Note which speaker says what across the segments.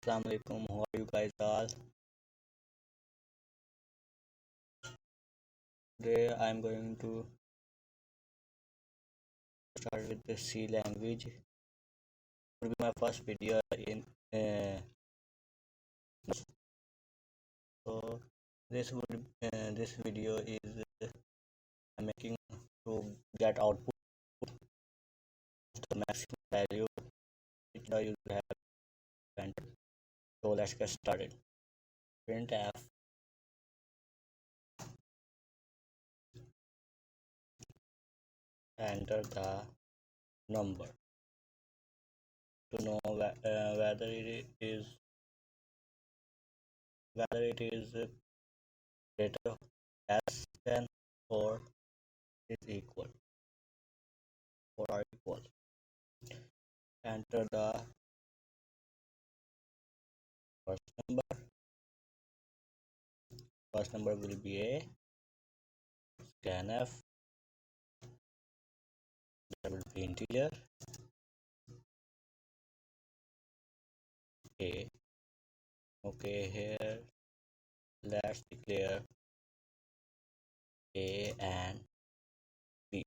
Speaker 1: Assalamualaikum. How are you guys all? Today I'm going to start with the C language. It will be my first video in so this video is I'm making to get output the maximum value which you have entered. So let's get started. Printf enter the number to know whether it is greater less than or is equal or are equal. Enter the first number. First number will be a scanf. That will be integer a. Okay, here let's declare a and b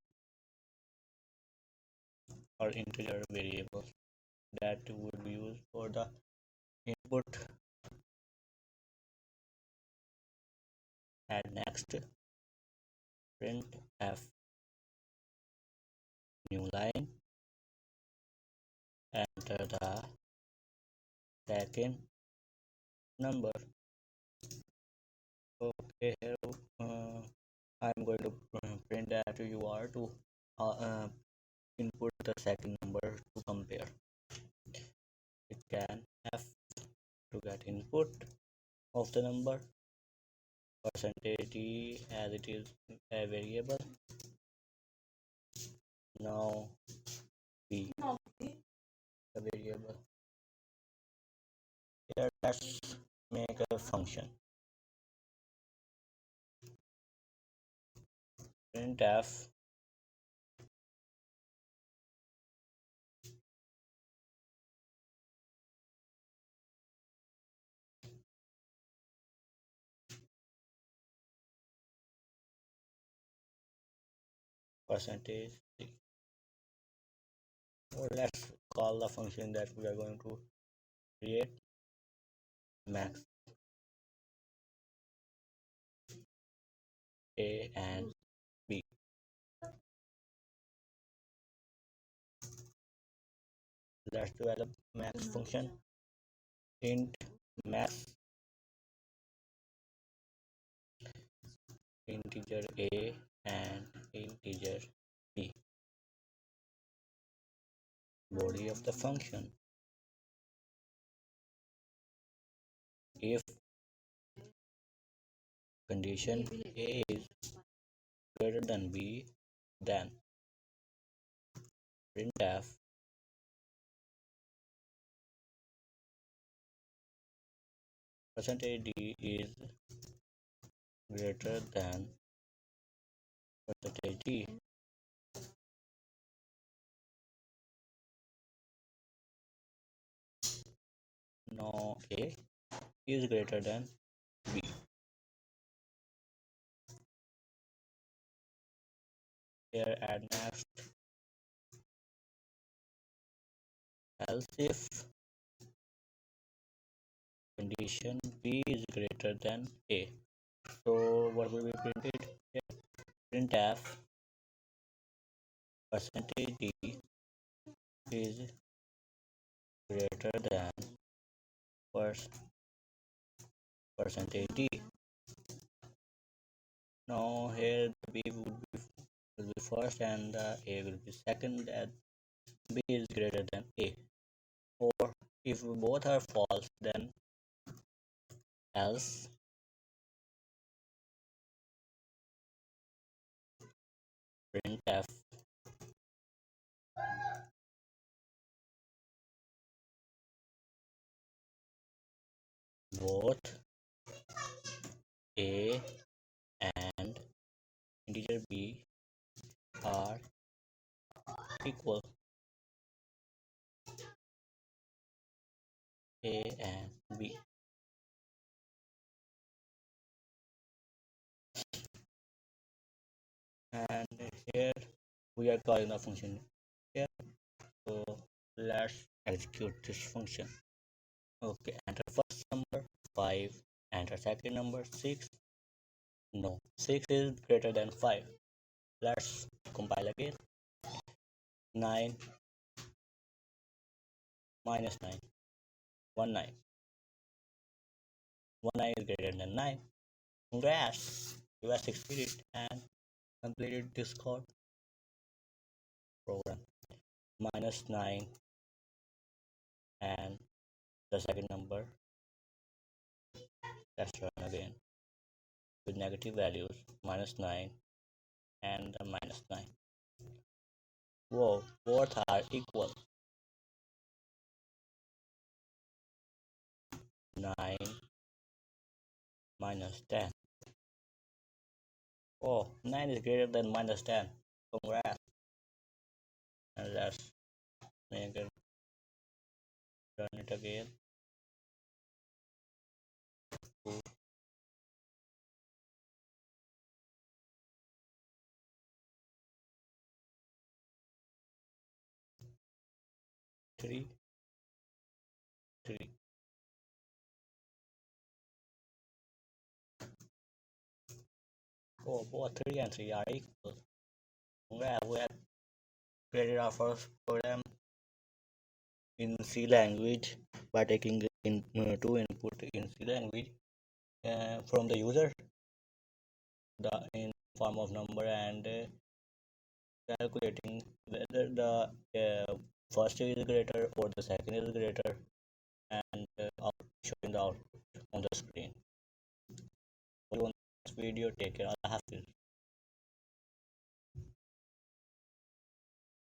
Speaker 1: or integer variables that would be used for the input. And next, print f new line. Enter the second number. Okay, here I'm going to print that you are to input the second number to compare. It can f to get input of the number, percentage d as it is a variable. Now b the variable. Here let's make a function. Printf percentage d. Or let's call the function that we are going to create max a and b. Let's develop max function. Int max integer a and integer b. Body of the function. If condition a is greater than b, then printf percentage d is greater than percentage d. Now a is greater than b. Here add next else if condition b is greater than a. So what will be printed here? Printf percentage d is greater than percentage d. Now here the b will be first and the a will be second, and b is greater than a. Or if both are false, then else printf both a and integer b are equal. A and B. And here we are calling the function here. So let's execute this function. Okay, enter first number 5, enter second number 6. No, 6 is greater than 5. Let's compile again. 9 minus 9, 1 9. 1 9 is greater than 9. Congrats! You have succeeded and completed this code program. Minus 9 and the second number. Let's run again with negative values minus 9 and the minus 9. Whoa, both are equal. 9 minus 10. Oh, 9 is greater than minus 10. Congrats. And let's make it run it again. 2, 3, 3. Oh, both 3 and 3 are equal. Congrats, we have created our first program in C language by taking two input in C language from the user, the in form of number, and calculating whether the first is greater or the second is greater, and showing the output on the screen. For this video, take care. Allah Hafiz.